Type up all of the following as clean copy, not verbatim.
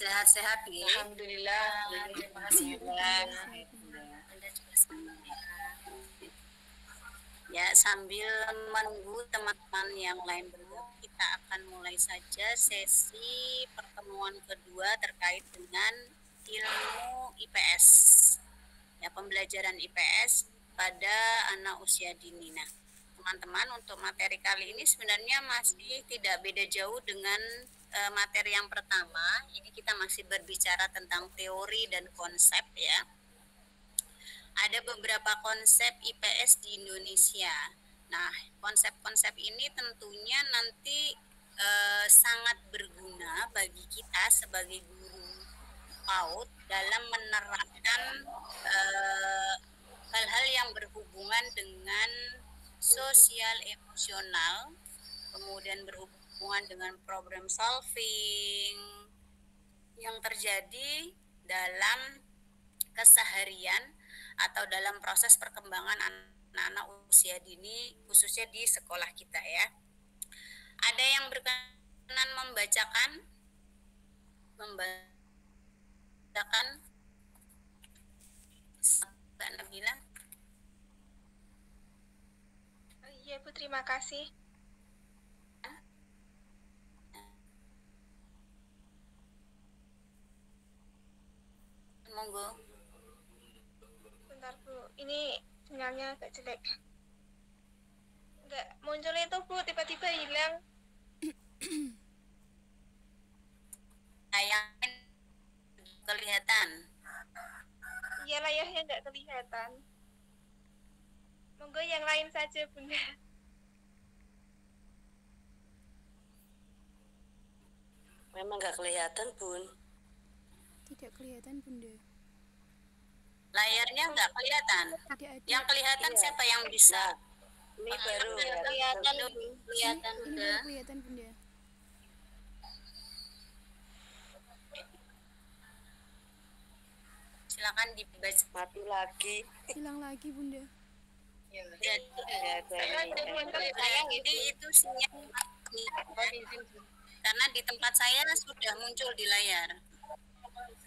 sehat-sehat ya. Alhamdulillah. Terima kasih juga. Anda juga sama ya. Ya, sambil menunggu teman-teman yang lain bergabung, kita akan mulai saja sesi pertemuan kedua terkait dengan ilmu IPS. Ya, pembelajaran IPS pada anak usia dini. Nah, teman-teman, untuk materi kali ini sebenarnya masih tidak beda jauh dengan materi yang pertama. Ini kita masih berbicara tentang teori dan konsep ya. Ada beberapa konsep IPS di Indonesia. Nah, konsep-konsep ini tentunya nanti sangat berguna bagi kita sebagai guru PAUD dalam menerapkan hal-hal yang berhubungan dengan sosial emosional, kemudian berhubungan dengan problem solving yang terjadi dalam keseharian atau dalam proses perkembangan anak-anak usia dini, khususnya di sekolah kita ya. Ada yang berkenan membacakan Mbak Nabila? Iya Bu, terima kasih. Monggo. Bentar Bu, ini sinyalnya agak jelek. Enggak muncul itu Bu, tiba-tiba hilang. Yang kelihatan. Iya, layarnya enggak kelihatan. Monggo yang lain saja Bunda. Memang nggak kelihatan, Bun. Tidak kelihatan, Bunda. Layarnya nggak kelihatan. Tidak ada. Yang kelihatan Iya. siapa yang bisa? Ini baru Kelihatan, kelihatan Ini udah. baru kelihatan, Bunda. Silakan dibaca. mati lagi. Hilang lagi, Bunda. Saya ini itu sinyal karena di tempat saya sudah muncul di layar.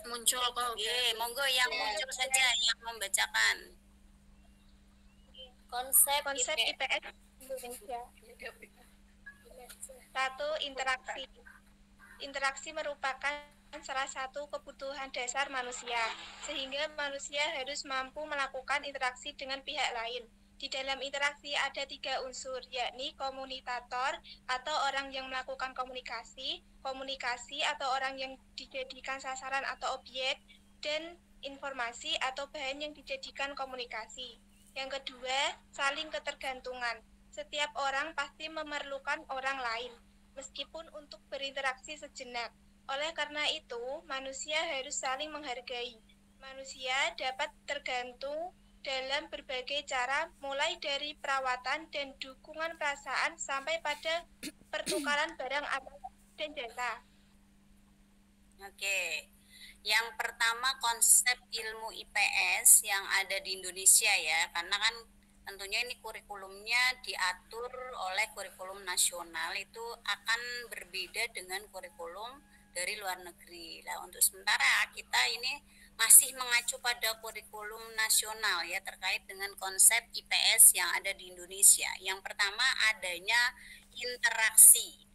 Muncul kok. Monggo yang muncul saja yang membacakan. Konsep IPS Indonesia. 1. Interaksi. Interaksi merupakan salah satu kebutuhan dasar manusia, sehingga manusia harus mampu melakukan interaksi dengan pihak lain. Di dalam interaksi ada 3 unsur, yakni komunikator atau orang yang melakukan komunikasi, komunikasi atau orang yang dijadikan sasaran atau objek, dan informasi atau bahan yang dijadikan komunikasi. Yang kedua, saling ketergantungan. Setiap orang pasti memerlukan orang lain, meskipun untuk berinteraksi sejenak. Oleh karena itu, manusia harus saling menghargai. Manusia dapat tergantung dalam berbagai cara, mulai dari perawatan dan dukungan perasaan sampai pada pertukaran barang dan jasa. Oke. Yang pertama konsep ilmu IPS yang ada di Indonesia ya, karena kan tentunya ini kurikulumnya diatur oleh kurikulum nasional, itu akan berbeda dengan kurikulum dari luar negeri. Nah, untuk sementara kita ini masih mengacu pada kurikulum nasional ya terkait dengan konsep IPS yang ada di Indonesia. Yang pertama adanya interaksi.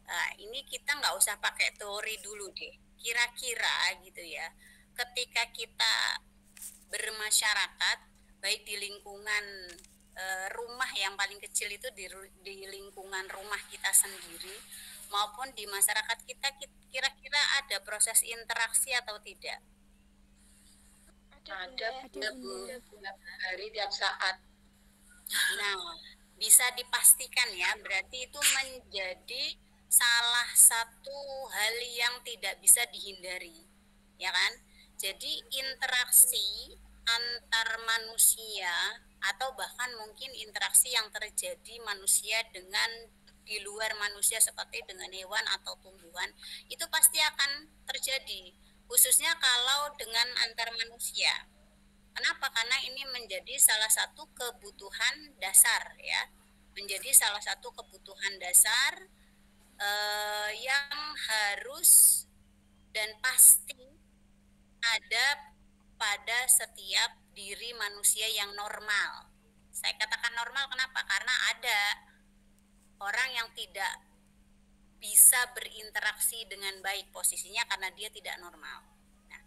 Nah, ini kita nggak usah pakai teori dulu deh. Kira-kira gitu ya, ketika kita bermasyarakat, baik di lingkungan rumah yang paling kecil itu di lingkungan rumah kita sendiri, maupun di masyarakat kita, kira-kira ada proses interaksi atau tidak? Ada Bu. Tiap hari, tiap saat. Nah, bisa dipastikan ya, berarti itu menjadi salah satu hal yang tidak bisa dihindari, ya kan? Jadi interaksi antar manusia atau bahkan mungkin interaksi yang terjadi manusia dengan di luar manusia seperti dengan hewan atau tumbuhan itu pasti akan terjadi, khususnya kalau dengan antar manusia. Kenapa? Karena ini menjadi salah satu kebutuhan dasar ya, menjadi salah satu kebutuhan dasar yang harus dan pasti ada pada setiap diri manusia yang normal. Saya katakan normal kenapa? Karena ada orang yang tidak bisa berinteraksi dengan baik posisinya karena dia tidak normal. Nah,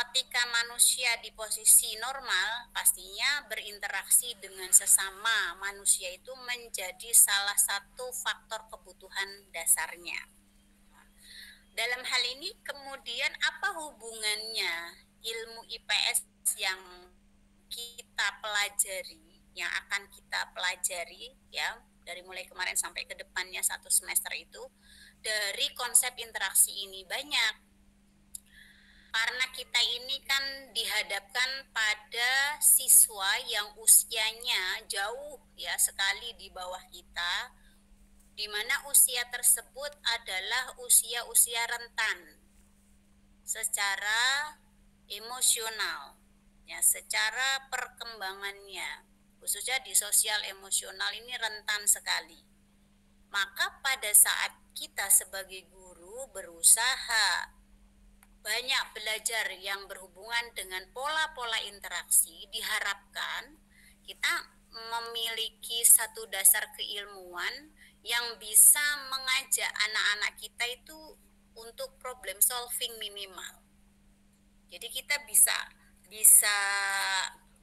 ketika manusia di posisi normal, pastinya berinteraksi dengan sesama manusia itu menjadi salah satu faktor kebutuhan dasarnya. Dalam hal ini kemudian apa hubungannya ilmu IPS yang kita pelajari, yang akan kita pelajari ya dari mulai kemarin sampai ke depannya satu semester itu dari konsep interaksi ini banyak. Karena kita ini kan dihadapkan pada siswa yang usianya jauh ya sekali di bawah kita, di mana usia tersebut adalah usia-usia rentan secara emosional ya, secara perkembangannya khususnya di sosial emosional ini rentan sekali. Maka pada saat kita sebagai guru berusaha banyak belajar yang berhubungan dengan pola-pola interaksi, diharapkan kita memiliki satu dasar keilmuan yang bisa mengajak anak-anak kita itu untuk problem solving minimal. Jadi kita bisa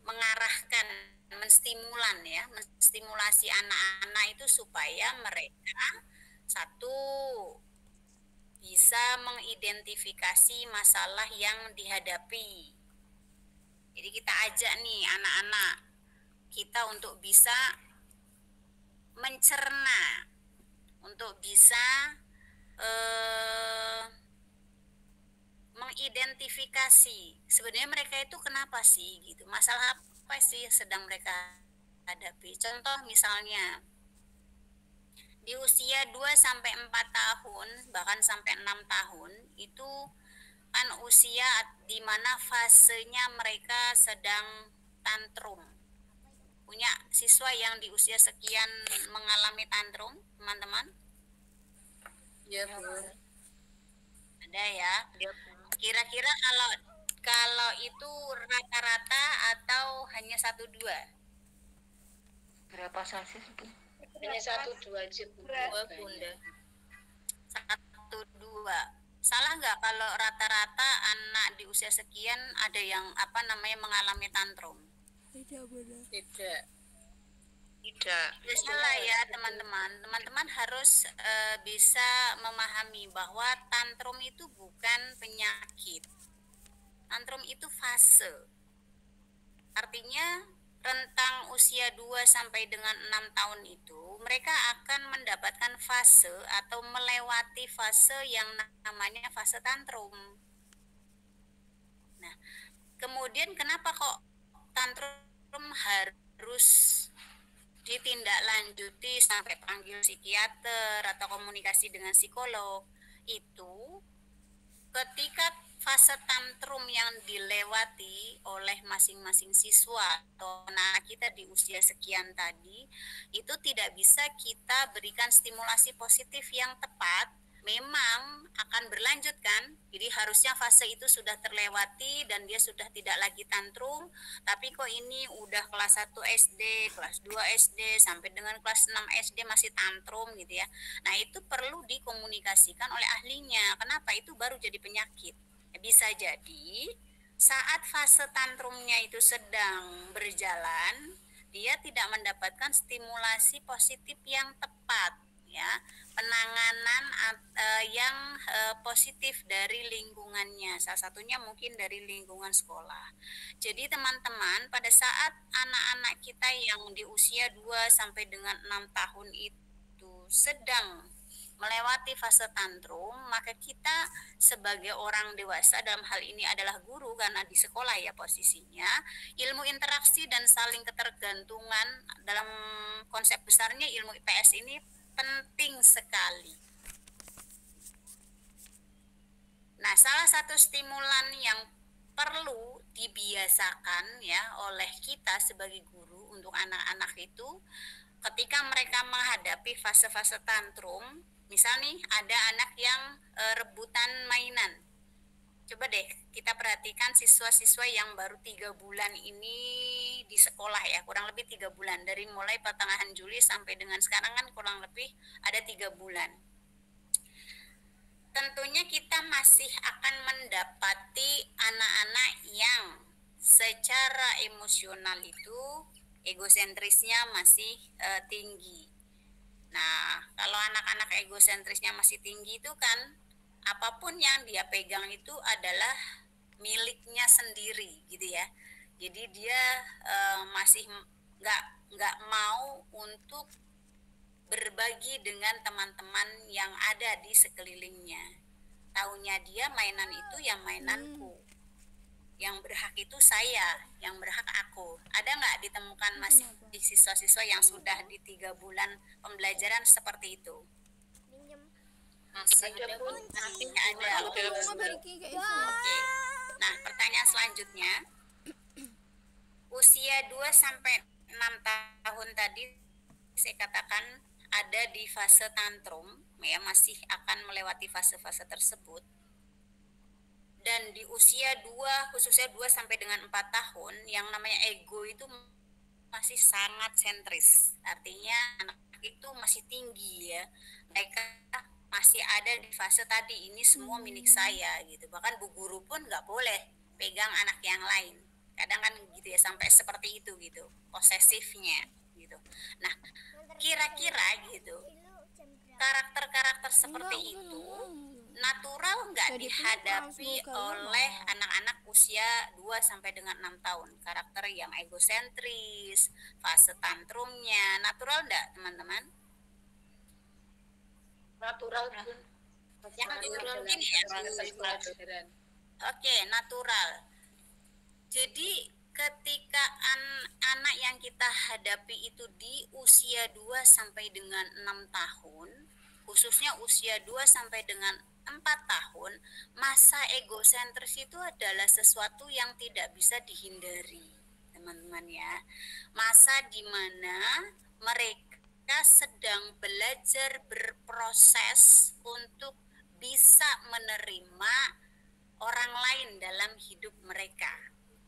mengarahkan, menstimulan ya, menstimulasi anak-anak itu supaya mereka satu bisa mengidentifikasi masalah yang dihadapi. Jadi kita ajak nih anak-anak kita untuk bisa mencerna, untuk bisa mengidentifikasi sebenarnya mereka itu kenapa sih gitu, masalah apa sih yang sedang mereka hadapi. Contoh misalnya di usia 2 sampai 4 tahun, bahkan sampai 6 tahun itu kan usia di mana fasenya mereka sedang tantrum. Punya siswa yang di usia sekian mengalami tantrum, teman-teman? Ya, Bu. Ada ya. Kira-kira kalau itu rata-rata atau hanya 1-2? Berapa sasis, Bu? Hanya 1-2 aja, Bu. Bunda. 1-2. Salah nggak kalau rata-rata anak di usia sekian ada yang mengalami tantrum? Tidak, Bunda. Tidak. Tidak salah ya teman-teman. Teman-teman harus bisa memahami bahwa tantrum itu bukan penyakit. Tantrum itu fase. Artinya rentang usia 2 sampai dengan 6 tahun itu mereka akan mendapatkan fase atau melewati fase yang namanya fase tantrum. Nah, kemudian kenapa kok tantrum harus ditindaklanjuti sampai panggil psikiater atau komunikasi dengan psikolog? Itu ketika fase tantrum yang dilewati oleh masing-masing siswa atau anak kita di usia sekian tadi itu tidak bisa kita berikan stimulasi positif yang tepat, memang akan berlanjut kan. Jadi harusnya fase itu sudah terlewati dan dia sudah tidak lagi tantrum, tapi kok ini udah kelas 1 SD, kelas 2 SD sampai dengan kelas 6 SD masih tantrum gitu ya. Nah, itu perlu dikomunikasikan oleh ahlinya. Kenapa itu baru jadi penyakit? Bisa jadi saat fase tantrumnya itu sedang berjalan, dia tidak mendapatkan stimulasi positif yang tepat ya, penanganan yang positif dari lingkungannya, salah satunya mungkin dari lingkungan sekolah. Jadi teman-teman, pada saat anak-anak kita yang di usia 2 sampai dengan 6 tahun itu sedang melewati fase tantrum, maka kita sebagai orang dewasa, dalam hal ini adalah guru karena di sekolah ya posisinya, ilmu interaksi dan saling ketergantungan dalam konsep besarnya ilmu IPS ini penting sekali. Nah, salah satu stimulan yang perlu dibiasakan ya oleh kita sebagai guru untuk anak-anak itu ketika mereka menghadapi fase-fase tantrum, misal nih ada anak yang rebutan mainan. Coba deh kita perhatikan siswa-siswa yang baru 3 bulan ini di sekolah ya, kurang lebih 3 bulan. Dari mulai pertengahan Juli sampai dengan sekarang kan kurang lebih ada 3 bulan. Tentunya kita masih akan mendapati anak-anak yang secara emosional itu egosentrisnya masih tinggi. Nah, kalau anak-anak egosentrisnya masih tinggi itu kan apapun yang dia pegang itu adalah miliknya sendiri gitu ya. Jadi dia masih nggak mau untuk berbagi dengan teman-teman yang ada di sekelilingnya. Taunya dia mainan itu ya mainanku. Yang berhak itu saya, yang berhak aku. Ada nggak ditemukan masih di siswa-siswa yang sudah di 3 bulan pembelajaran seperti itu? Masih ada, masih ada. Oke. Nah, pertanyaan selanjutnya, usia 2 sampai 6 tahun tadi saya katakan ada di fase tantrum, ya masih akan melewati fase-fase tersebut. Dan di usia 2, khususnya 2 sampai dengan 4 tahun, yang namanya ego itu masih sangat sentris. Artinya anak itu masih tinggi ya. Mereka masih ada di fase tadi, ini semua milik saya gitu. Bahkan bu guru pun nggak boleh pegang anak yang lain. Kadang kan gitu ya, sampai seperti itu gitu, posesifnya gitu. Nah, kira-kira gitu, karakter-karakter seperti itu natural nggak dihadapi oleh anak-anak usia 2 sampai dengan 6 tahun? Karakter yang egosentris, fase tantrumnya, natural nggak teman-teman? Natural. Yang natural ini ya. Oke, natural. Jadi ketika anak yang kita hadapi itu di usia 2 sampai dengan 6 tahun, khususnya usia 2 sampai dengan 4 tahun, masa egosentris itu adalah sesuatu yang tidak bisa dihindari, teman-teman ya. Masa di mana mereka sedang belajar berproses untuk bisa menerima orang lain dalam hidup mereka,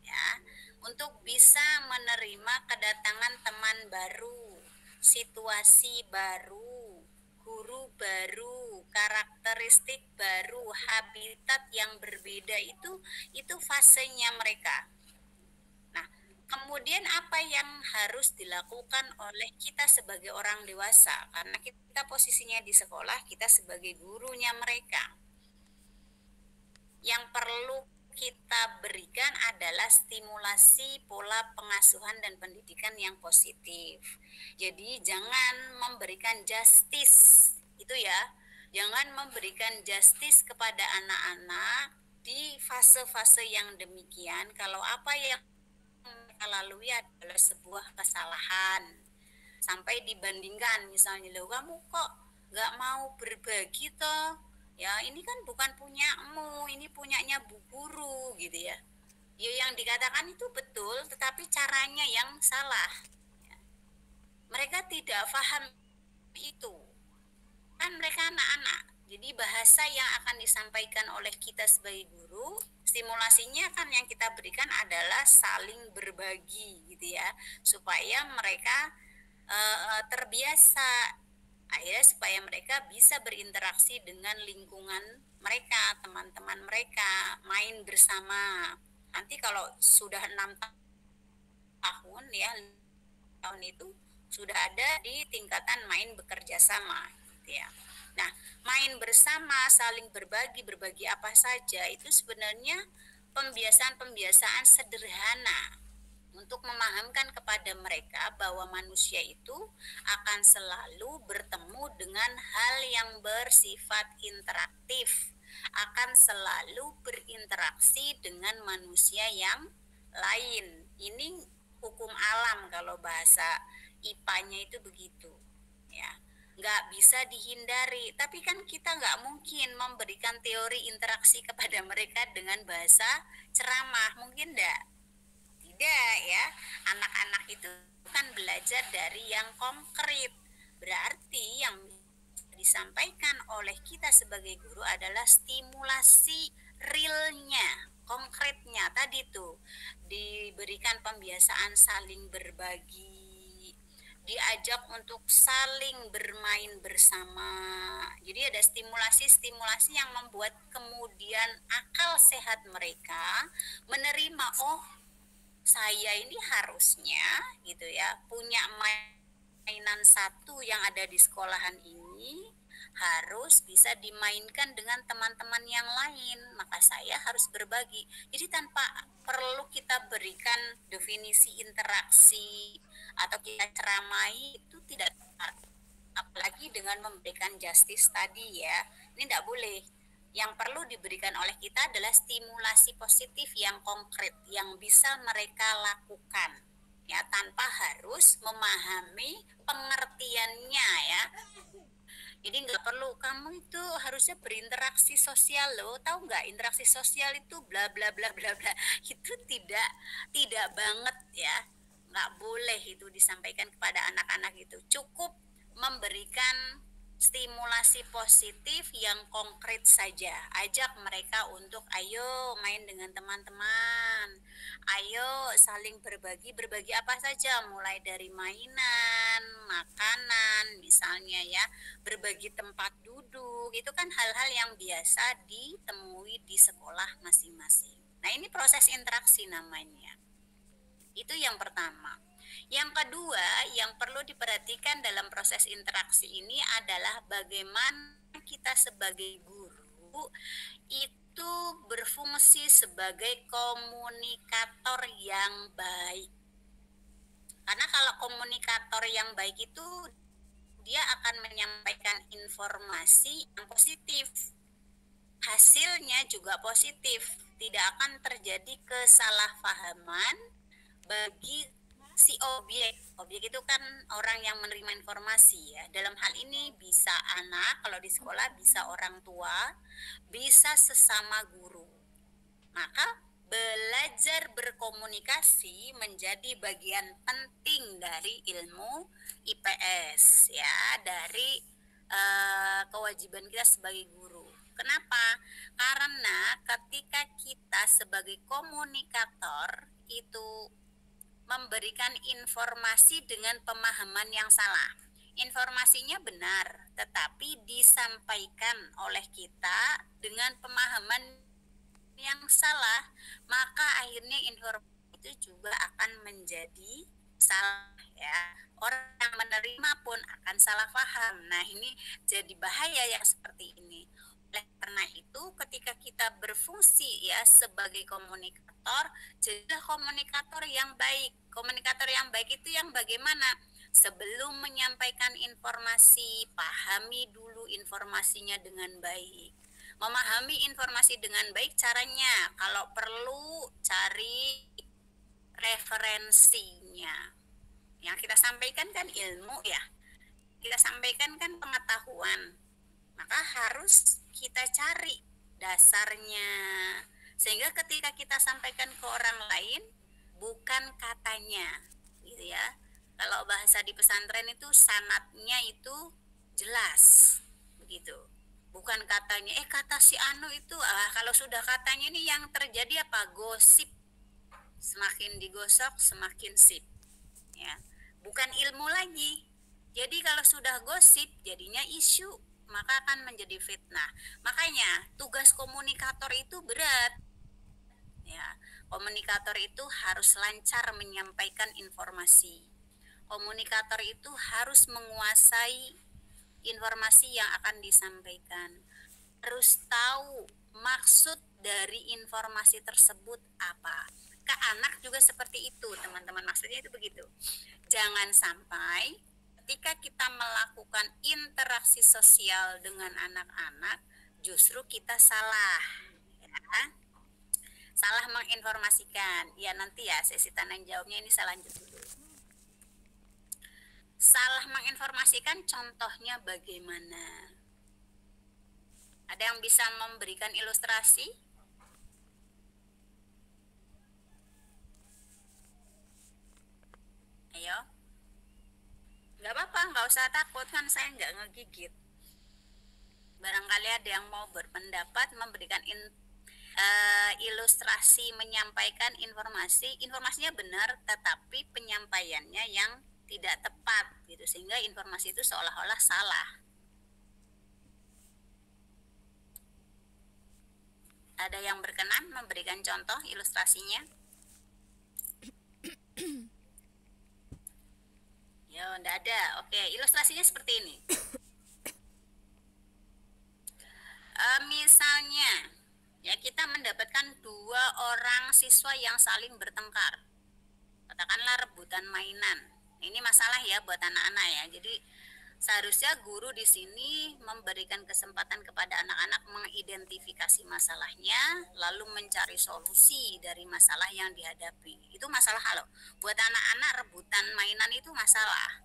ya, untuk bisa menerima kedatangan teman baru, situasi baru, guru baru, karakteristik baru, habitat yang berbeda, itu fasenya mereka. Nah, kemudian apa yang harus dilakukan oleh kita sebagai orang dewasa? Karena kita posisinya di sekolah, kita sebagai gurunya mereka. Yang perlu kita berikan adalah stimulasi pola pengasuhan dan pendidikan yang positif. Jadi jangan memberikan justice, itu ya. Jangan memberikan justice kepada anak-anak di fase-fase yang demikian kalau apa yang mereka lalui adalah sebuah kesalahan. Sampai dibandingkan misalnya, loh kamu kok gak mau berbagi toh? Ya ini kan bukan punyamu, ini punyanya bu guru gitu ya. Ya yang dikatakan itu betul, tetapi caranya yang salah. Ya. Mereka tidak paham itu. Kan mereka anak-anak. Jadi bahasa yang akan disampaikan oleh kita sebagai guru, stimulasinya kan yang kita berikan adalah saling berbagi gitu ya, supaya mereka terbiasa, akhirnya supaya mereka bisa berinteraksi dengan lingkungan mereka, teman-teman mereka, main bersama. Nanti kalau sudah 6 tahun ya, tahun itu sudah ada di tingkatan main bekerja sama gitu ya. Nah, main bersama, saling berbagi apa saja, itu sebenarnya pembiasaan-pembiasaan sederhana untuk memahamkan kepada mereka bahwa manusia itu akan selalu bertemu dengan hal yang bersifat interaktif, akan selalu berinteraksi dengan manusia yang lain. Ini hukum alam kalau bahasa IPA-nya itu begitu, ya. Nggak bisa dihindari, tapi kan kita nggak mungkin memberikan teori interaksi kepada mereka dengan bahasa ceramah, mungkin enggak? Tidak ya, anak-anak itu kan belajar dari yang konkret. Berarti yang disampaikan oleh kita sebagai guru adalah stimulasi realnya, konkretnya tadi tuh diberikan pembiasaan saling berbagi, diajak untuk saling bermain bersama. Jadi ada stimulasi-stimulasi yang membuat kemudian akal sehat mereka menerima, oh saya ini harusnya gitu ya punya mainan satu yang ada di sekolahan ini harus bisa dimainkan dengan teman-teman yang lain, maka saya harus berbagi. Jadi tanpa perlu kita berikan definisi interaksi atau kita ceramai, itu tidak tepat. Apalagi dengan memberikan justice tadi ya, ini tidak boleh. Yang perlu diberikan oleh kita adalah stimulasi positif yang konkret yang bisa mereka lakukan ya, tanpa harus memahami pengertiannya ya. Jadi nggak perlu kamu itu harusnya berinteraksi sosial loh, tahu nggak interaksi sosial itu bla bla bla bla bla. Itu tidak banget ya, nggak boleh itu disampaikan kepada anak-anak. Itu cukup memberikan stimulasi positif yang konkret saja. Ajak mereka untuk ayo main dengan teman-teman, ayo saling berbagi apa saja, mulai dari mainan, makanan misalnya ya, berbagi tempat duduk, itu kan hal-hal yang biasa ditemui di sekolah masing-masing. Nah ini proses interaksi namanya. Itu yang pertama. Yang kedua, yang perlu diperhatikan dalam proses interaksi ini adalah bagaimana kita sebagai guru itu berfungsi sebagai komunikator yang baik. Karena kalau komunikator yang baik itu dia akan menyampaikan informasi yang positif. Hasilnya juga positif, tidak akan terjadi kesalahpahaman bagi si objek itu kan orang yang menerima informasi ya. Dalam hal ini bisa anak, kalau di sekolah bisa orang tua, bisa sesama guru. Maka belajar berkomunikasi menjadi bagian penting dari ilmu IPS ya, dari kewajiban kita sebagai guru. Kenapa? Karena ketika kita sebagai komunikator itu memberikan informasi dengan pemahaman yang salah. Informasinya benar, tetapi disampaikan oleh kita dengan pemahaman yang salah, maka akhirnya informasi itu juga akan menjadi salah ya. Orang yang menerima pun akan salah paham. Nah, ini jadi bahaya yang seperti ini. Oleh karena itu, ketika kita berfungsi ya sebagai komunikator, jadilah komunikator yang baik. Komunikator yang baik itu yang bagaimana? Sebelum menyampaikan informasi, pahami dulu informasinya dengan baik. Memahami informasi dengan baik caranya, kalau perlu cari referensinya. Yang kita sampaikan kan ilmu ya, kita sampaikan kan pengetahuan, maka harus kita cari dasarnya, sehingga ketika kita sampaikan ke orang lain bukan katanya gitu ya. Kalau bahasa di pesantren itu sanadnya itu jelas begitu, bukan katanya kata si anu itu. Kalau sudah katanya ini yang terjadi apa? Gosip, semakin digosok semakin sip ya, bukan ilmu lagi. Jadi kalau sudah gosip jadinya isu, maka akan menjadi fitnah. Makanya tugas komunikator itu berat ya. Komunikator itu harus lancar menyampaikan informasi. Komunikator itu harus menguasai informasi yang akan disampaikan, harus tahu maksud dari informasi tersebut apa. Ke anak juga seperti itu teman-teman, maksudnya itu begitu. Jangan sampai ketika kita melakukan interaksi sosial dengan anak-anak justru kita salah ya. Salah menginformasikan ya. Nanti ya sesi tanya jawabnya ini saya lanjut dulu. Salah menginformasikan contohnya bagaimana? Ada yang bisa memberikan ilustrasi? Ayo. Gak apa-apa, gak usah takut, kan saya gak ngegigit. Barangkali ada yang mau berpendapat, memberikan ilustrasi menyampaikan informasinya benar, tetapi penyampaiannya yang tidak tepat gitu, sehingga informasi itu seolah-olah salah. Ada yang berkenan memberikan contoh ilustrasinya? Ya, enggak ada. Oke, ilustrasinya seperti ini. Misalnya, ya kita mendapatkan 2 orang siswa yang saling bertengkar. Katakanlah rebutan mainan. Ini masalah ya buat anak-anak ya. Jadi seharusnya guru di sini memberikan kesempatan kepada anak-anak mengidentifikasi masalahnya, lalu mencari solusi dari masalah yang dihadapi. Itu masalah loh. Buat anak-anak rebutan mainan itu masalah.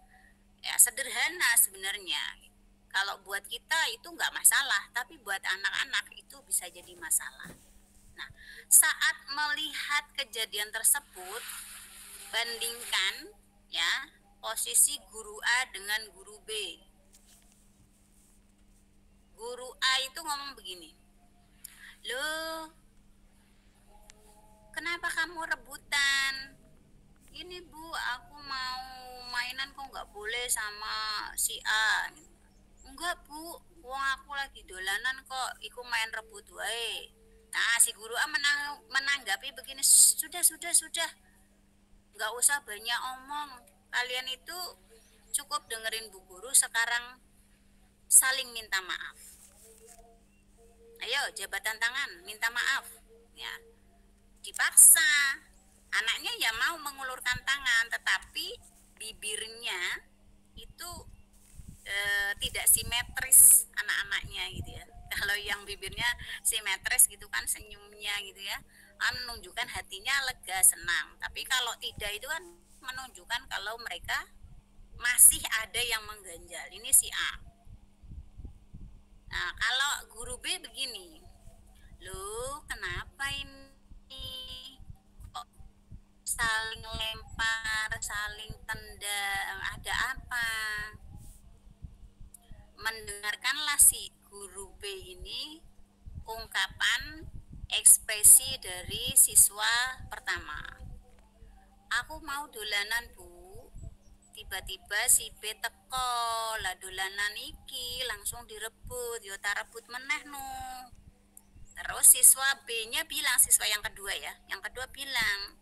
Ya sederhana sebenarnya. Kalau buat kita itu nggak masalah, tapi buat anak-anak itu bisa jadi masalah. Nah, saat melihat kejadian tersebut, bandingkan ya posisi guru A dengan guru B. Guru A itu ngomong begini, loh, kenapa kamu rebutan? Ini Bu, aku mau mainan kok nggak boleh sama si A. Enggak Bu, wong aku lagi dolanan kok, iku main rebut wae. Nah, si guru A menanggapi begini, sudah, nggak usah banyak omong. Kalian itu cukup dengerin Bu Guru, sekarang saling minta maaf. Ayo, jabatan tangan, minta maaf. Ya, dipaksa. Anaknya ya mau mengulurkan tangan, tetapi bibirnya itu tidak simetris anak-anaknya gitu ya. Kalau yang bibirnya simetris gitu kan, senyumnya gitu ya, kan menunjukkan hatinya lega, senang. Tapi kalau tidak itu kan menunjukkan kalau mereka masih ada yang mengganjal. Ini si A. Nah, kalau guru B begini, loh kenapa ini kok saling lempar, saling tendang, ada apa? Mendengarkanlah si guru B ini ungkapan ekspresi dari siswa pertama. Aku mau dolanan Bu, tiba-tiba si B teko, lah dolanan iki langsung direbut, yo tak rebut meneh no. Terus siswa B-nya bilang, siswa yang kedua ya, yang kedua bilang,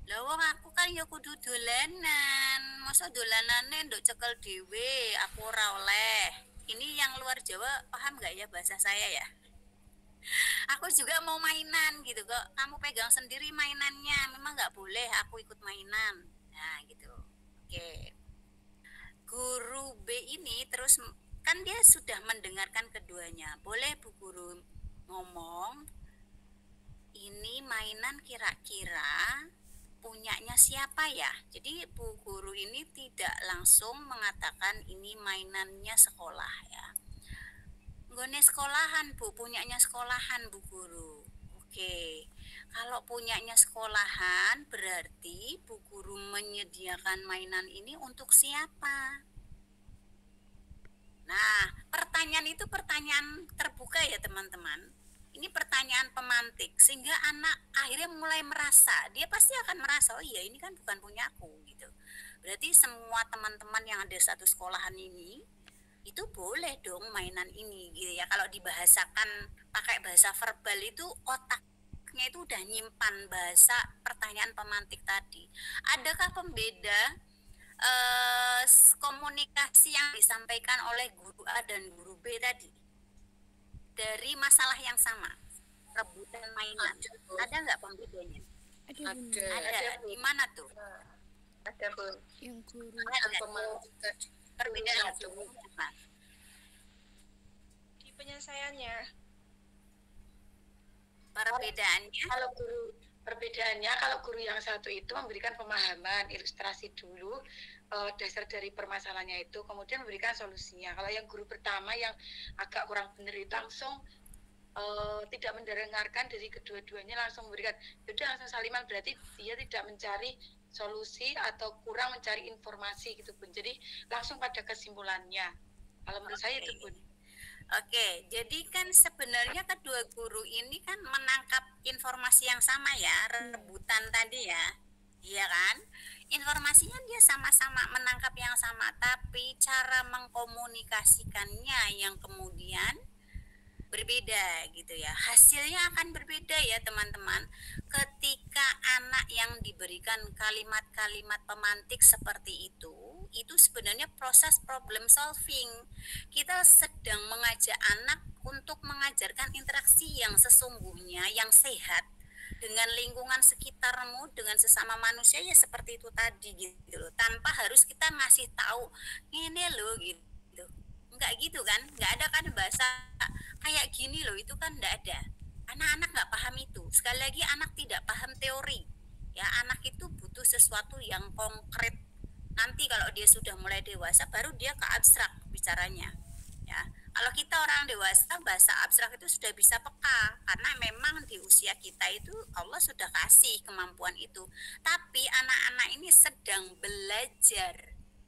lah wong aku kan ya kudu dolanan, masa dolanane nduk cekel dhewe, aku ora oleh. Ini yang luar Jawa paham nggak ya bahasa saya ya? Aku juga mau mainan gitu kok, kamu pegang sendiri mainannya, memang nggak boleh aku ikut mainan. Nah gitu. Oke. Guru B ini terus, kan dia sudah mendengarkan keduanya. Boleh Bu Guru ngomong, ini mainan kira-kira punyanya siapa ya? Jadi Bu Guru ini tidak langsung mengatakan ini mainannya sekolah ya. Nggone sekolahan Bu, punyanya sekolahan Bu Guru. Oke, kalau punyanya sekolahan berarti Bu Guru menyediakan mainan ini untuk siapa? Nah, pertanyaan itu pertanyaan terbuka ya teman-teman. Ini pertanyaan pemantik, sehingga anak akhirnya mulai merasa, dia pasti akan merasa, oh iya ini kan bukan punya aku gitu. Berarti semua teman-teman yang ada satu sekolahan ini itu boleh dong mainan ini gitu ya. Kalau dibahasakan pakai bahasa verbal itu otaknya itu udah nyimpan bahasa pertanyaan pemantik tadi. Adakah pembeda komunikasi yang disampaikan oleh guru A dan guru B tadi dari masalah yang sama, rebutan mainan? Ada nggak pembedanya? Ada Bunda. Ada. Di mana tuh? Ada Bu. Yang guru. Perbedaan Ada. apa? Di penyelesaiannya. Perbedaannya Perbedaannya kalau guru yang satu itu memberikan pemahaman, ilustrasi dulu dasar dari permasalahannya itu, kemudian memberikan solusinya. Kalau yang guru pertama yang agak kurang benar itu langsung tidak mendengarkan dari kedua-duanya, langsung memberikan, sudah langsung saliman, berarti dia tidak mencari solusi atau kurang mencari informasi gitu Bun. Jadi langsung pada kesimpulannya. Kalau menurut saya itu Bun. Oke, jadi kan sebenarnya kedua guru ini kan menangkap informasi yang sama ya, Iya. rebutan tadi ya. Iya kan? Informasinya dia sama-sama menangkap yang sama, tapi cara mengkomunikasikannya yang kemudian berbeda gitu ya. Hasilnya akan berbeda ya teman-teman. Ketika anak yang diberikan kalimat-kalimat pemantik seperti itu sebenarnya proses problem solving. Kita sedang mengajak anak untuk mengajarkan interaksi yang sesungguhnya, yang sehat dengan lingkungan sekitarmu, dengan sesama manusia ya seperti itu tadi gitu loh. Tanpa harus kita ngasih tahu ini loh gitu. Enggak gitu kan? Enggak ada kan bahasa kayak gini loh, itu kan enggak ada. Anak-anak nggak paham itu. Sekali lagi anak tidak paham teori. Ya, anak itu butuh sesuatu yang konkret. Nanti kalau dia sudah mulai dewasa baru dia ke abstrak bicaranya. Ya, kalau kita orang dewasa bahasa abstrak itu sudah bisa peka karena memang di usia kita itu Allah sudah kasih kemampuan itu. Tapi anak-anak ini sedang belajar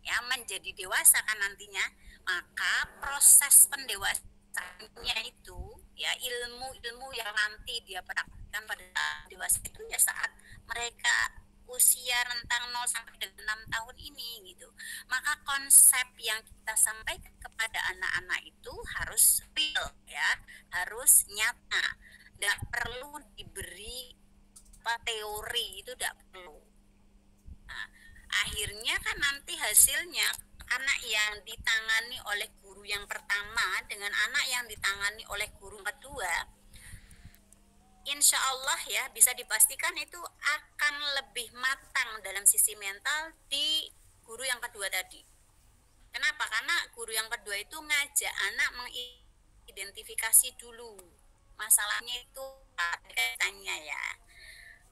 ya menjadi dewasa kan nantinya. Maka proses pendewasaannya itu ya ilmu-ilmu yang nanti dia praktekkan pada dewasa itu ya saat mereka usia rentang 0 sampai dengan 6 tahun ini gitu. Maka konsep yang kita sampaikan kepada anak-anak itu harus real ya, harus nyata. Tidak perlu diberi teori, itu tidak perlu. Nah, akhirnya kan nanti hasilnya anak yang ditangani oleh guru yang pertama dengan anak yang ditangani oleh guru kedua, insya Allah ya bisa dipastikan itu akan lebih matang dalam sisi mental di guru yang kedua tadi. Kenapa? Karena guru yang kedua itu ngajak anak mengidentifikasi dulu masalahnya itu kaitannya ya.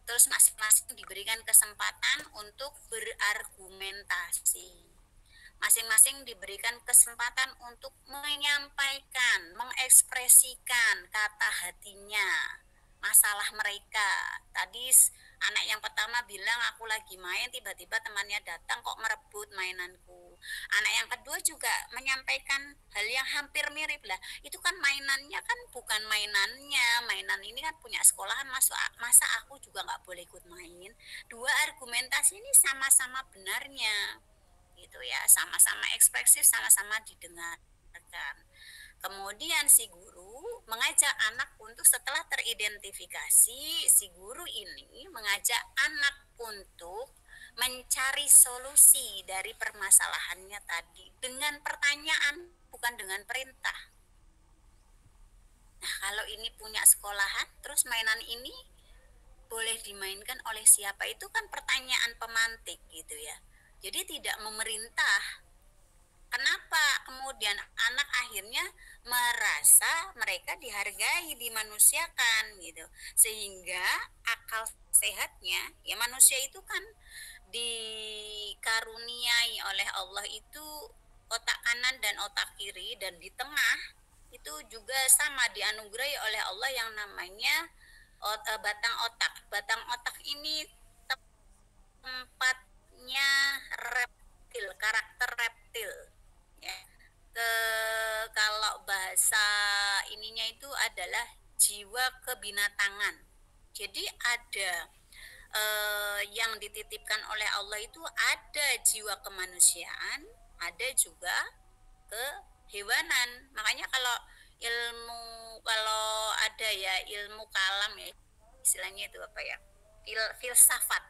Terus masing-masing diberikan kesempatan untuk berargumentasi. Masing-masing diberikan kesempatan untuk menyampaikan, mengekspresikan kata hatinya, masalah mereka. Tadi anak yang pertama bilang aku lagi main, tiba-tiba temannya datang kok merebut mainanku. Anak yang kedua juga menyampaikan hal yang hampir mirip lah. Itu kan mainannya kan bukan mainannya. Mainan ini kan punya sekolahan, masa aku juga nggak boleh ikut main. Dua argumentasi ini sama-sama benarnya gitu ya, sama-sama ekspresif, sama-sama didengarkan. Kemudian si guru mengajak anak untuk setelah teridentifikasi, si guru ini mengajak anak untuk mencari solusi dari permasalahannya tadi dengan pertanyaan, bukan dengan perintah. Nah, kalau ini punya sekolahan, terus mainan ini boleh dimainkan oleh siapa, itu kan pertanyaan pemantik gitu ya. Jadi tidak memerintah. Kenapa kemudian anak akhirnya merasa mereka dihargai, dimanusiakan gitu. Sehingga akal sehatnya, ya manusia itu kan dikaruniai oleh Allah itu otak kanan dan otak kiri, dan di tengah itu juga sama dianugerahi oleh Allah yang namanya batang otak. Batang otak ini tempatnya reptil, karakter reptil ya. Kalau bahasa ininya itu adalah jiwa kebinatangan. Jadi ada yang dititipkan oleh Allah itu ada jiwa kemanusiaan, ada juga kehewanan. Makanya kalau ada ya ilmu kalam ya, istilahnya itu apa ya, filsafat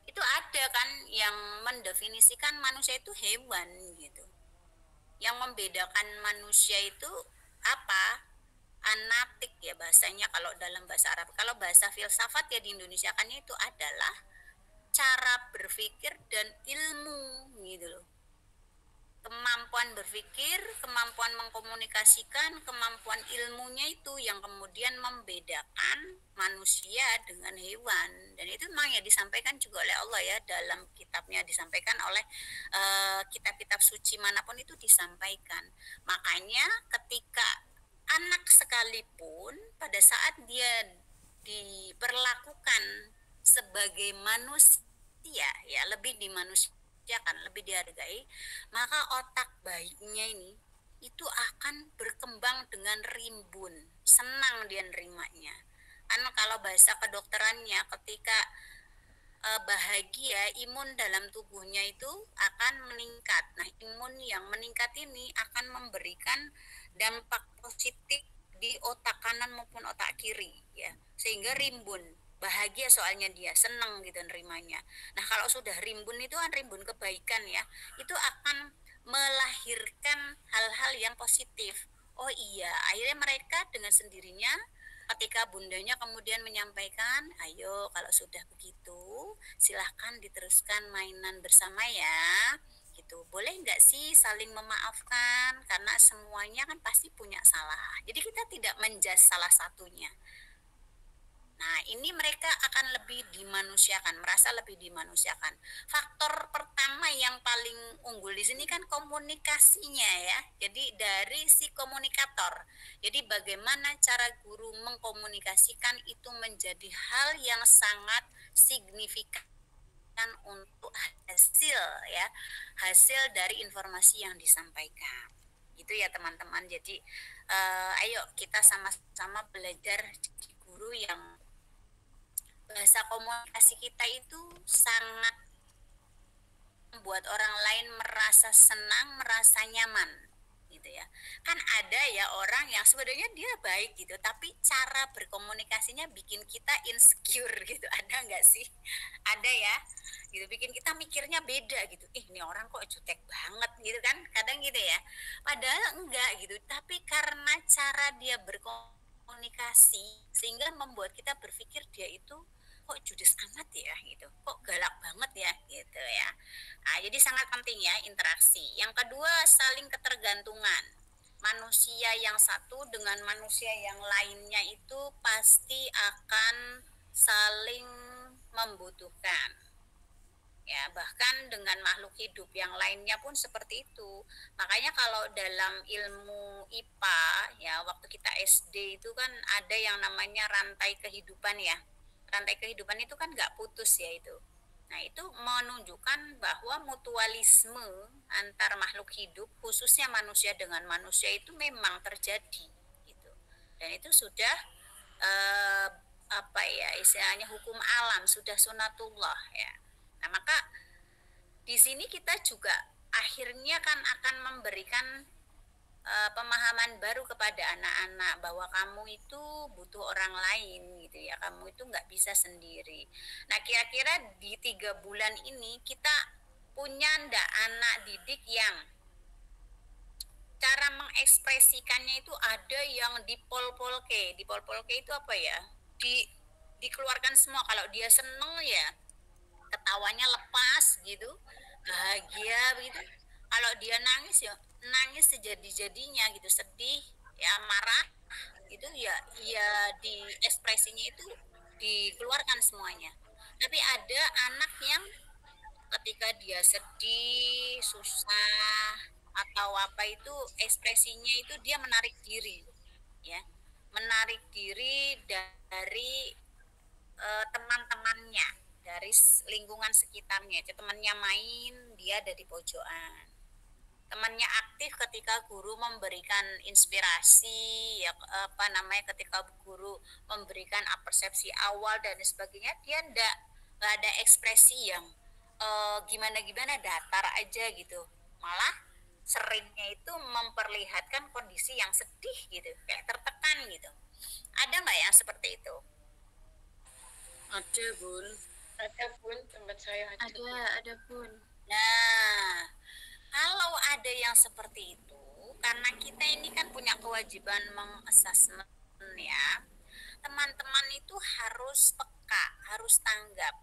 itu ada kan yang mendefinisikan manusia itu hewan gitu. Yang membedakan manusia itu apa? Anatik ya bahasanya kalau dalam bahasa Arab. Kalau bahasa filsafat ya di Indonesia kan itu adalah cara berpikir dan ilmu gitu loh. Kemampuan berpikir, kemampuan mengkomunikasikan, kemampuan ilmunya itu yang kemudian membedakan manusia dengan hewan. Dan itu memang ya disampaikan juga oleh Allah ya dalam kitabnya, disampaikan oleh kitab-kitab suci manapun itu disampaikan. Makanya ketika anak sekalipun pada saat dia diperlakukan sebagai manusia ya, lebih dimanusiakan, lebih dihargai, maka otak baiknya ini itu akan berkembang dengan rimbun, senang dia nerimanya. Karena kalau bahasa kedokterannya ketika bahagia, imun dalam tubuhnya itu akan meningkat. Nah, imun yang meningkat ini akan memberikan dampak positif di otak kanan maupun otak kiri, ya, sehingga rimbun. Bahagia soalnya dia senang gitu nerimanya. Nah, kalau sudah rimbun itu kan rimbun kebaikan ya, itu akan melahirkan hal-hal yang positif. Oh iya, akhirnya mereka dengan sendirinya ketika bundanya kemudian menyampaikan, ayo kalau sudah begitu silahkan diteruskan mainan bersama ya, gitu. Boleh nggak sih saling memaafkan, karena semuanya kan pasti punya salah, jadi kita tidak menjudge salah satunya. Nah, ini mereka akan lebih dimanusiakan, merasa lebih dimanusiakan. Faktor pertama yang paling unggul di sini kan komunikasinya ya. Jadi dari si komunikator. Jadi bagaimana cara guru mengkomunikasikan itu menjadi hal yang sangat signifikan untuk hasil ya, hasil dari informasi yang disampaikan. Itu ya teman-teman. Jadi ayo kita sama-sama belajar jadi guru yang bahasa komunikasi kita itu sangat membuat orang lain merasa senang, merasa nyaman gitu ya. Kan ada ya orang yang sebenarnya dia baik gitu, tapi cara berkomunikasinya bikin kita insecure gitu. Ada nggak sih? Ada ya, gitu, bikin kita mikirnya beda gitu. Ini orang kok jutek banget gitu kan, kadang gitu ya. Padahal enggak gitu, tapi karena cara dia berkomunikasi sehingga membuat kita berpikir dia itu kok judes amat ya gitu, kok galak banget ya gitu ya. Nah, jadi sangat penting ya interaksi. Yang kedua, saling ketergantungan. Manusia yang satu dengan manusia yang lainnya itu pasti akan saling membutuhkan. Ya, bahkan dengan makhluk hidup yang lainnya pun seperti itu. Makanya kalau dalam ilmu IPA ya, waktu kita SD itu kan ada yang namanya rantai kehidupan ya. Rantai kehidupan itu kan nggak putus ya itu. Nah, itu menunjukkan bahwa mutualisme antar makhluk hidup, khususnya manusia dengan manusia, itu memang terjadi gitu. Dan itu sudah apa ya istilahnya, hukum alam, sudah sunatullah ya. Nah, maka di sini kita juga akhirnya kan akan memberikan pemahaman baru kepada anak-anak bahwa kamu itu butuh orang lain gitu ya, kamu itu nggak bisa sendiri. Nah, kira-kira di 3 bulan ini kita punya ndak anak didik yang cara mengekspresikannya itu ada yang dipol-polke. Dipol-polke itu apa ya? Dikeluarkan semua. Kalau dia seneng ya ketawanya lepas gitu, bahagia gitu. Kalau dia nangis ya nangis sejadi-jadinya gitu, sedih ya, marah itu ya, ya di ekspresinya itu dikeluarkan semuanya. Tapi ada anak yang ketika dia sedih, susah atau apa itu ekspresinya itu dia menarik diri ya, menarik diri dari teman-temannya, dari lingkungan sekitarnya. Itu temannya main, dia ada di pojokan. Temannya aktif ketika guru memberikan inspirasi ya, apa namanya, ketika guru memberikan persepsi awal dan sebagainya, dia nggak ada ekspresi yang gimana-gimana, datar aja gitu. Malah seringnya itu memperlihatkan kondisi yang sedih gitu, kayak tertekan gitu. Ada nggak yang seperti itu? Ada, Bun. Ada Bun, tempat saya Ada Bun. Nah, kalau ada yang seperti itu, karena kita ini kan punya kewajiban mengassessment ya, teman-teman itu harus peka, harus tanggap.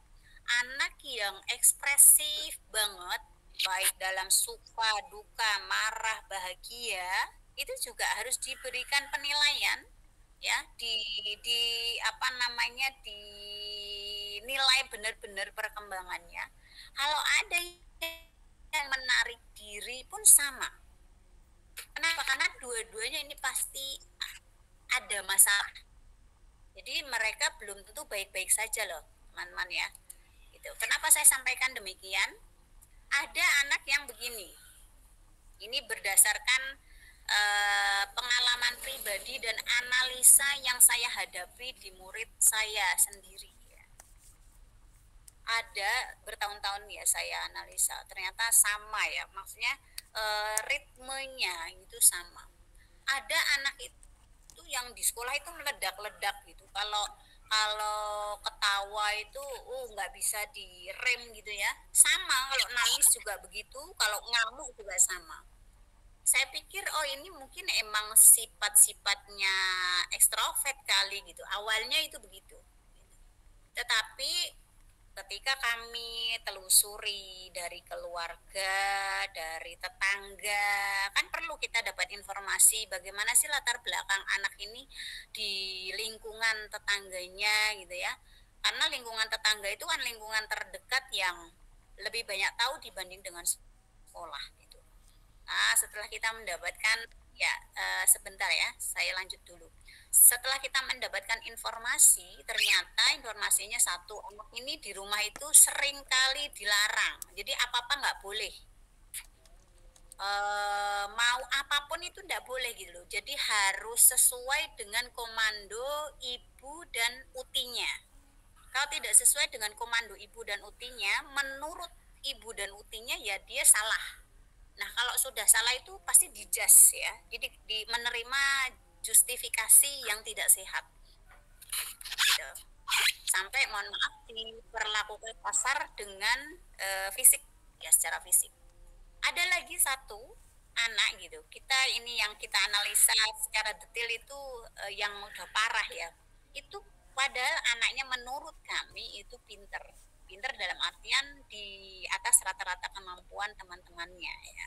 Anak yang ekspresif banget, baik dalam suka, duka, marah, bahagia, itu juga harus diberikan penilaian ya, di apa namanya, dinilai benar-benar perkembangannya. Kalau ada yang menarik diri pun sama. Kenapa? Karena dua-duanya ini pasti ada masalah. Jadi mereka belum tentu baik-baik saja loh, teman-teman ya. Gitu. Kenapa saya sampaikan demikian? Ada anak yang begini. Ini berdasarkan pengalaman pribadi dan analisa yang saya hadapi di murid saya sendiri. Ada bertahun-tahun ya saya analisa, ternyata sama ya, maksudnya ritmenya itu sama. Ada anak itu yang di sekolah itu meledak-ledak gitu, kalau kalau ketawa itu nggak bisa direm gitu ya, sama kalau nangis juga begitu, kalau ngamuk juga sama. Saya pikir ini mungkin emang sifat-sifatnya ekstrovert kali gitu, awalnya itu begitu. Tetapi ketika kami telusuri dari keluarga, dari tetangga, kan perlu kita dapat informasi bagaimana sih latar belakang anak ini di lingkungan tetangganya gitu ya. Karena lingkungan tetangga itu kan lingkungan terdekat yang lebih banyak tahu dibanding dengan sekolah gitu. Nah, setelah kita mendapatkan ya sebentar ya, saya lanjut dulu. Setelah kita mendapatkan informasi, ternyata informasinya satu, anak ini di rumah itu sering kali dilarang. Jadi apa-apa nggak boleh. Mau apapun itu nggak boleh gitu loh. Jadi harus sesuai dengan komando ibu dan utinya. Kalau tidak sesuai dengan komando ibu dan utinya, menurut ibu dan utinya ya dia salah. Nah, kalau sudah salah itu pasti dijudge ya. Jadi menerima justifikasi yang tidak sehat. Gitu. Sampai mohon maaf diperlakukan kasar dengan fisik ya, secara fisik. Ada lagi satu anak gitu. Kita ini yang kita analisa secara detail itu yang udah parah ya. Itu padahal anaknya menurut kami itu pinter. Pinter dalam artian di atas rata-rata kemampuan teman-temannya ya.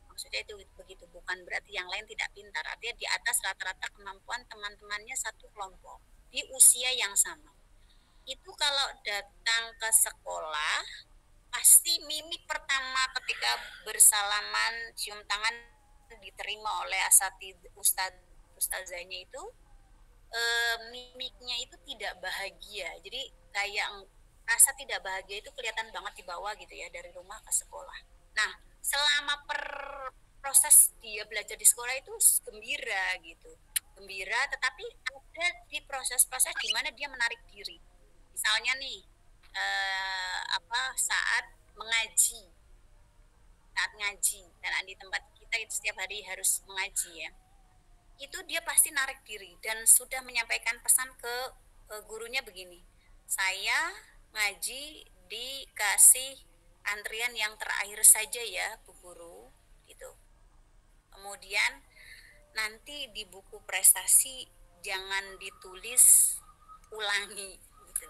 Maksudnya itu begitu, bukan berarti yang lain tidak pintar, artinya di atas rata-rata kemampuan teman-temannya satu kelompok di usia yang sama. Itu kalau datang ke sekolah pasti mimik pertama ketika bersalaman cium tangan diterima oleh ustazahnya itu mimiknya itu tidak bahagia. Jadi kayak rasa tidak bahagia itu kelihatan banget di bawah gitu ya, dari rumah ke sekolah. Nah, selama proses dia belajar di sekolah itu gembira gitu, gembira, tetapi ada di proses-proses di mana dia menarik diri. Misalnya nih saat mengaji, saat ngaji, dan di tempat kita itu setiap hari harus mengaji ya, itu dia pasti narik diri dan sudah menyampaikan pesan ke gurunya begini, saya ngaji dikasih antrian yang terakhir saja ya Bu Guru gitu. Kemudian nanti di buku prestasi jangan ditulis ulangi gitu.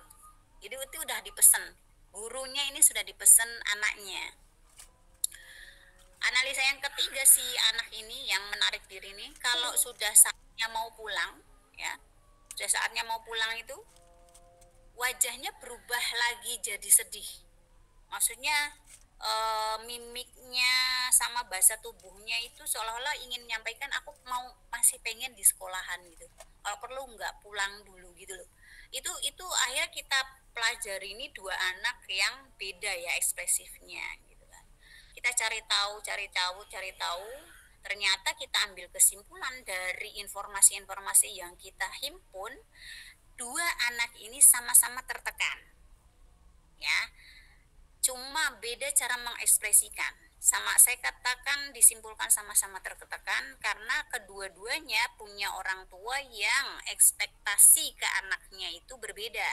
Jadi itu udah dipesan, gurunya ini sudah dipesan anaknya. Analisa yang ketiga si anak ini yang menarik diri ini, kalau sudah saatnya mau pulang ya, sudah saatnya mau pulang itu wajahnya berubah lagi jadi sedih. Maksudnya mimiknya sama bahasa tubuhnya itu seolah-olah ingin menyampaikan aku masih pengen di sekolahan gitu. Kalau perlu nggak pulang dulu gitu loh. Itu akhirnya kita pelajari ini dua anak yang beda ya ekspresifnya gitu kan. Kita cari tahu. Ternyata kita ambil kesimpulan dari informasi-informasi yang kita himpun, dua anak ini sama-sama tertekan. Ya. Cuma beda cara mengekspresikan. Saya katakan disimpulkan sama-sama tertekan karena kedua-duanya punya orang tua yang ekspektasi ke anaknya itu berbeda.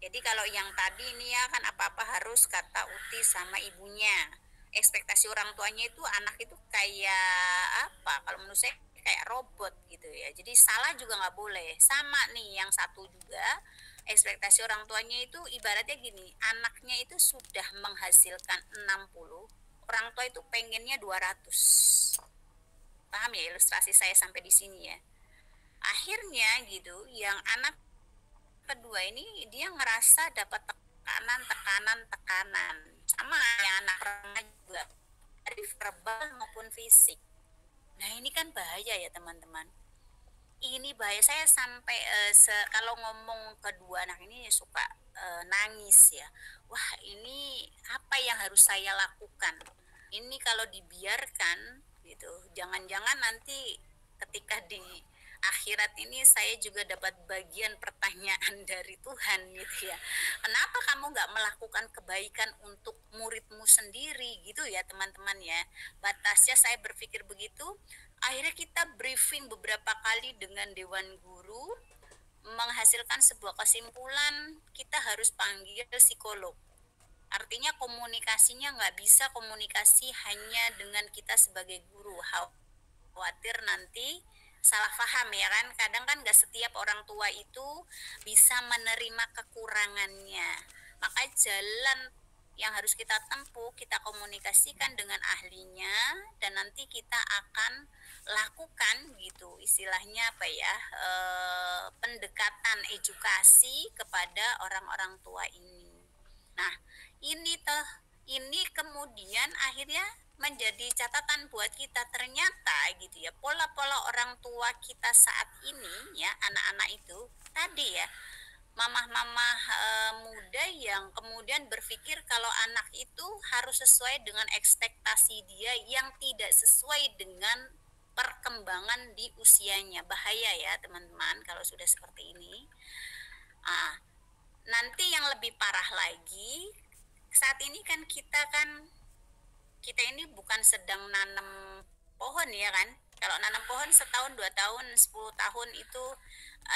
Jadi kalau yang tadi ini ya kan apa-apa harus kata uti sama ibunya. Ekspektasi orang tuanya itu anak itu kayak apa? Kalau menurut saya kayak robot gitu ya. Jadi salah juga nggak boleh. Sama nih yang satu juga, ekspektasi orang tuanya itu ibaratnya gini, anaknya itu sudah menghasilkan 60, orang tua itu pengennya 200. Paham ya ilustrasi saya sampai di sini ya? Akhirnya gitu, yang anak kedua ini dia ngerasa dapat tekanan. Sama yang anak pertama juga, dari verbal maupun fisik. Nah ini kan bahaya ya teman-teman. Ini bahaya, saya sampai kalau ngomong kedua anak ini suka nangis ya. Wah ini apa yang harus saya lakukan? Ini kalau dibiarkan gitu. Jangan-jangan nanti ketika di akhirat ini saya juga dapat bagian pertanyaan dari Tuhan gitu ya. Kenapa kamu nggak melakukan kebaikan untuk muridmu sendiri gitu ya teman-teman ya. Batasnya saya berpikir begitu. Akhirnya kita briefing beberapa kali dengan Dewan Guru, menghasilkan sebuah kesimpulan kita harus panggil psikolog. Artinya komunikasinya nggak bisa komunikasi hanya dengan kita sebagai guru. Khawatir nanti salah paham ya kan. Kadang kan nggak setiap orang tua itu bisa menerima kekurangannya. Maka jalan yang harus kita tempuh, kita komunikasikan dengan ahlinya dan nanti kita akan lakukan gitu istilahnya apa ya, pendekatan edukasi kepada orang-orang tua ini. Nah ini kemudian akhirnya menjadi catatan buat kita, ternyata gitu ya pola-pola orang tua kita saat ini ya, anak-anak itu tadi ya, mamah-mamah muda yang kemudian berpikir kalau anak itu harus sesuai dengan ekspektasi dia yang tidak sesuai dengan perkembangan di usianya. Bahaya ya teman-teman kalau sudah seperti ini. Nanti yang lebih parah lagi, saat ini kan kita ini bukan sedang nanam pohon ya kan. Kalau nanam pohon setahun, 2 tahun, 10 tahun itu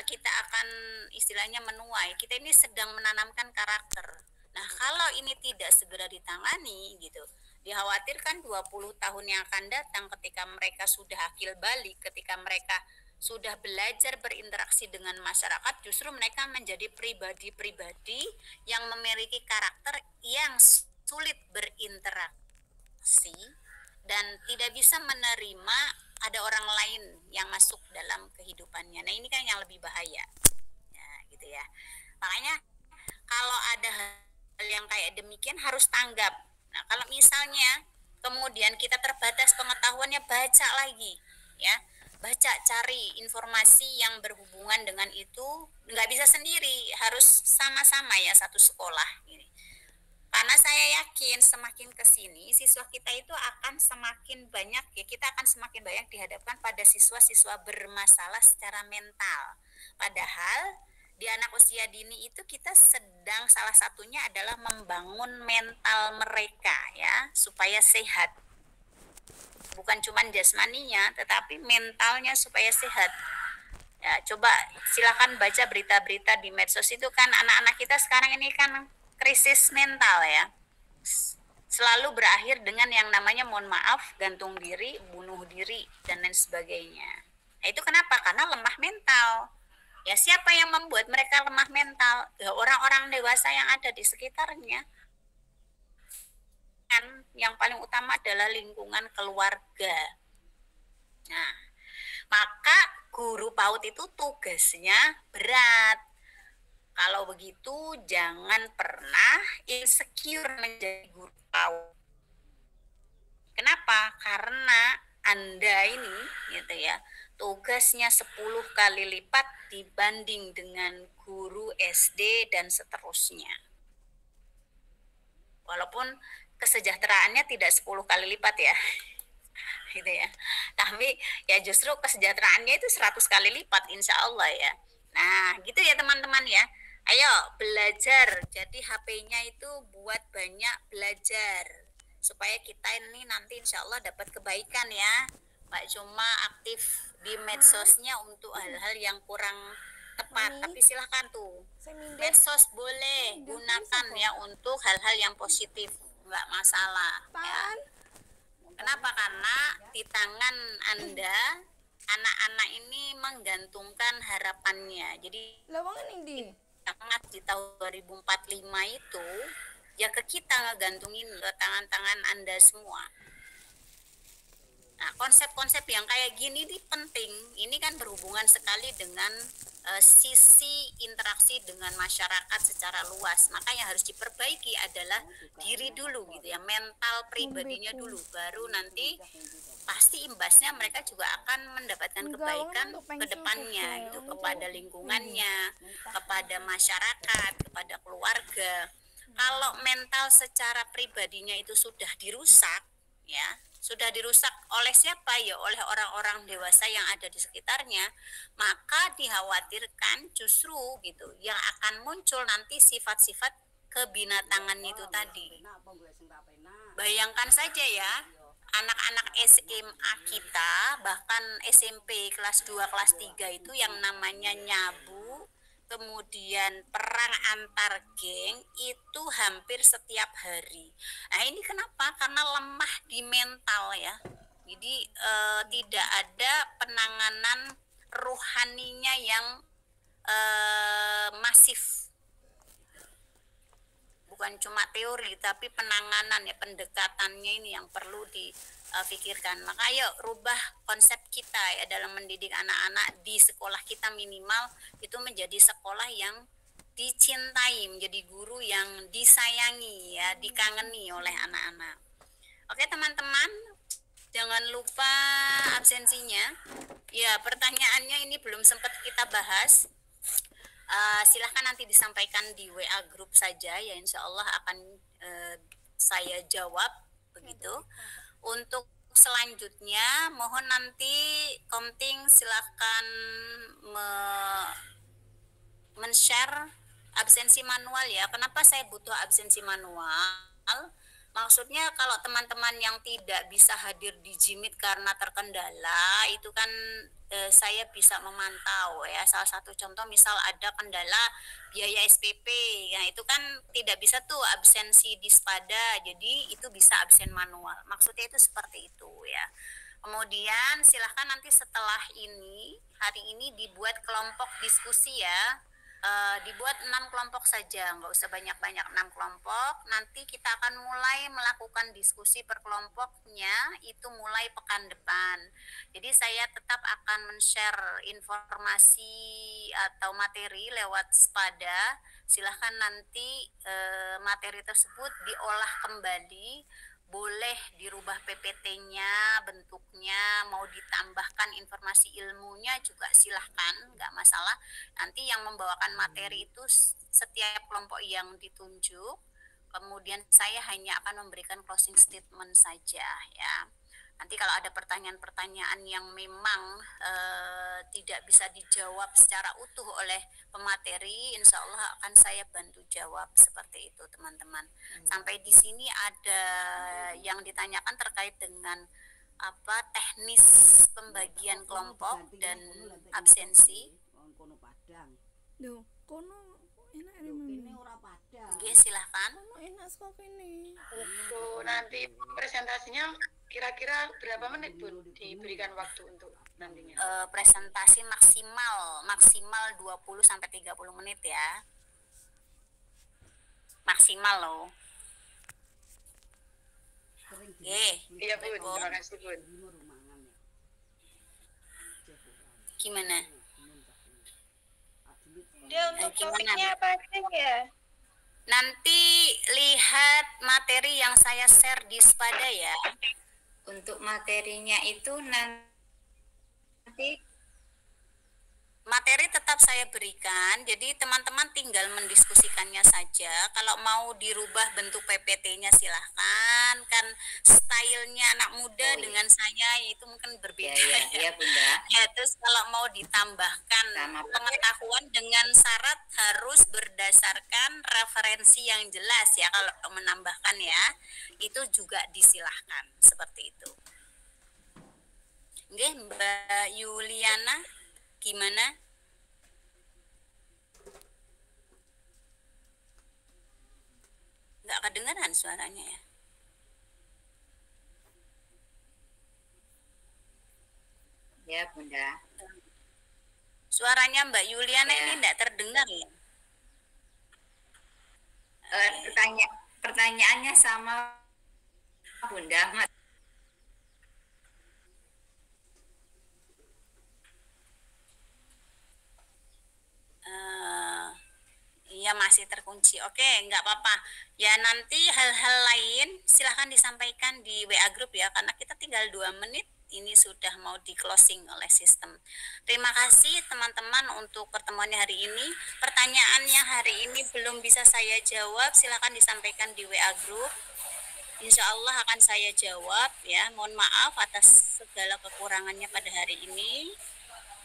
kita akan istilahnya menuai. Kita ini sedang menanamkan karakter. Nah kalau ini tidak segera ditangani gitu, dikhawatirkan 20 tahun yang akan datang ketika mereka sudah akil balik, ketika mereka sudah belajar berinteraksi dengan masyarakat, justru mereka menjadi pribadi-pribadi yang memiliki karakter yang sulit berinteraksi dan tidak bisa menerima ada orang lain yang masuk dalam kehidupannya. Nah ini kan yang lebih bahaya ya, gitu ya. Makanya kalau ada hal yang kayak demikian harus tanggap. Nah kalau misalnya kemudian kita terbatas pengetahuannya, baca lagi ya, baca, cari informasi yang berhubungan dengan itu. Nggak bisa sendiri, harus sama-sama ya, satu sekolah ini. Karena saya yakin semakin kesini siswa kita itu akan semakin banyak ya, kita akan semakin banyak dihadapkan pada siswa-siswa bermasalah secara mental. Padahal di anak usia dini itu kita sedang, salah satunya adalah membangun mental mereka ya supaya sehat. Bukan cuma jasmaninya, tetapi mentalnya supaya sehat. Ya, coba silakan baca berita-berita di medsos itu kan, anak-anak kita sekarang ini kan krisis mental ya. Selalu berakhir dengan yang namanya, mohon maaf, gantung diri, bunuh diri, dan lain sebagainya. Nah, itu kenapa? Karena lemah mental. Ya, siapa yang membuat mereka lemah mental? Ya, orang-orang dewasa yang ada di sekitarnya. Yang paling utama adalah lingkungan keluarga. Nah, maka guru PAUD itu tugasnya berat. Kalau begitu jangan pernah insecure menjadi guru PAUD. Kenapa? Karena Anda ini gitu ya, tugasnya 10 kali lipat dibanding dengan guru SD dan seterusnya. Walaupun kesejahteraannya tidak 10 kali lipat ya, gitu ya. Tapi ya justru kesejahteraannya itu 100 kali lipat insya Allah ya. Nah gitu ya teman-teman ya. Ayo belajar, jadi HP-nya itu buat banyak belajar. Supaya kita ini nanti insya Allah dapat kebaikan ya. Nggak cuma aktif di medsosnya untuk hal-hal yang kurang tepat. Tapi silahkan tuh, medsos boleh gunakan ya untuk hal-hal yang positif. Nggak masalah ya. Kenapa? Karena di tangan Anda anak-anak ini menggantungkan harapannya. Jadi sangat di tahun 2045 itu ya ke kita ngegantungin ke tangan-tangan Anda semua. Nah, konsep-konsep yang kayak gini ini penting. Ini kan berhubungan sekali dengan sisi interaksi dengan masyarakat secara luas. Maka yang harus diperbaiki adalah diri dulu gitu ya, mental pribadinya dulu. Baru nanti pasti imbasnya mereka juga akan mendapatkan kebaikan ke depannya gitu, kepada lingkungannya, kepada masyarakat, kepada keluarga. Kalau mental secara pribadinya itu sudah dirusak ya, sudah dirusak oleh siapa ya? Oleh orang-orang dewasa yang ada di sekitarnya. Maka dikhawatirkan justru gitu yang akan muncul nanti sifat-sifat kebinatangan itu tadi. Bayangkan saja ya, anak-anak SMA kita, bahkan SMP kelas 2, kelas 3 itu yang namanya nyabu, kemudian perang antar geng itu hampir setiap hari. Nah ini kenapa? Karena lemah di mental ya. Jadi tidak ada penanganan rohaninya yang masif. Bukan cuma teori tapi penanganan ya, pendekatannya ini yang perlu dipikirkan. Maka yuk rubah konsep kita ya dalam mendidik anak-anak di sekolah kita, minimal itu menjadi sekolah yang dicintai, menjadi guru yang disayangi ya, dikangeni oleh anak-anak. Oke teman-teman, jangan lupa absensinya. Ya, pertanyaannya ini belum sempat kita bahas. Silahkan nanti disampaikan di WA grup saja ya, insya Allah akan saya jawab begitu. Untuk selanjutnya mohon nanti Komting silahkan men-share absensi manual ya. Kenapa saya butuh absensi manual? Maksudnya kalau teman-teman yang tidak bisa hadir di Jimit karena terkendala, itu kan saya bisa memantau ya. Salah satu contoh misal ada kendala biaya SPP, ya itu kan tidak bisa tuh absensi di Spada, jadi itu bisa absen manual. Maksudnya itu seperti itu ya. Kemudian silahkan nanti setelah ini, hari ini dibuat kelompok diskusi ya. Dibuat 6 kelompok saja, nggak usah banyak-banyak, 6 kelompok. Nanti kita akan mulai melakukan diskusi per kelompoknya itu mulai pekan depan. Jadi saya tetap akan men-share informasi atau materi lewat Spada. Silahkan nanti materi tersebut diolah kembali, boleh dirubah PPT-nya, bentuknya, mau ditambahkan informasi ilmunya juga silahkan, nggak masalah. Nanti yang membawakan materi itu setiap kelompok yang ditunjuk, kemudian saya hanya akan memberikan closing statement saja ya. Nanti kalau ada pertanyaan-pertanyaan yang memang tidak bisa dijawab secara utuh oleh pemateri, insya Allah akan saya bantu jawab seperti itu teman-teman. Sampai di sini ada yang ditanyakan terkait dengan apa teknis pembagian kelompok dan absensi. Duh, kono enak ini ora padang. Oke, silahkan. Kono enak sekali ini. Untuk nanti presentasinya kira-kira berapa menit Bun diberikan waktu untuk nantinya? Presentasi maksimal 20 sampai 30 menit ya. Maksimal loh. Oke. Iya Bun, terima kasih Bun. Gimana? Dia untuk Gimana, topiknya Bu? apa aja ya? Nanti lihat materi yang saya share di Spada ya. Untuk materinya itu nanti materi tetap saya berikan, jadi teman-teman tinggal mendiskusikannya saja. Kalau mau dirubah bentuk PPT-nya silahkan, kan stylenya anak muda dengan saya itu mungkin berbeda ya, Bunda. Ya, terus kalau mau ditambahkan pengetahuan dengan syarat harus berdasarkan referensi yang jelas ya, kalau menambahkan ya, itu juga disilahkan seperti itu. Oke, Mbak Yuliana, gimana? Nggak kedengaran suaranya ya? Ya, Bunda. Suaranya Mbak Yuliana Ya. ini nggak terdengar ya? Pertanyaannya sama Bunda. Ya masih terkunci. Oke, nggak apa-apa. Ya nanti hal-hal lain silahkan disampaikan di WA Group ya, karena kita tinggal 2 menit. Ini sudah mau di closing oleh sistem. Terima kasih teman-teman untuk pertemuannya hari ini. Pertanyaan yang hari ini belum bisa saya jawab, silahkan disampaikan di WA Group. Insya Allah akan saya jawab ya. Mohon maaf atas segala kekurangannya pada hari ini.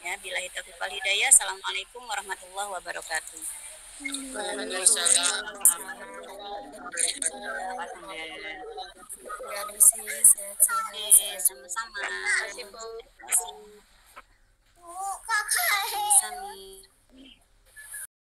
Ya, billahi taufiq wal hidayah. Assalamualaikum warahmatullahi wabarakatuh. Waalaikumsalam. Sama-sama. Terima kasih, Bu. Terima kasih.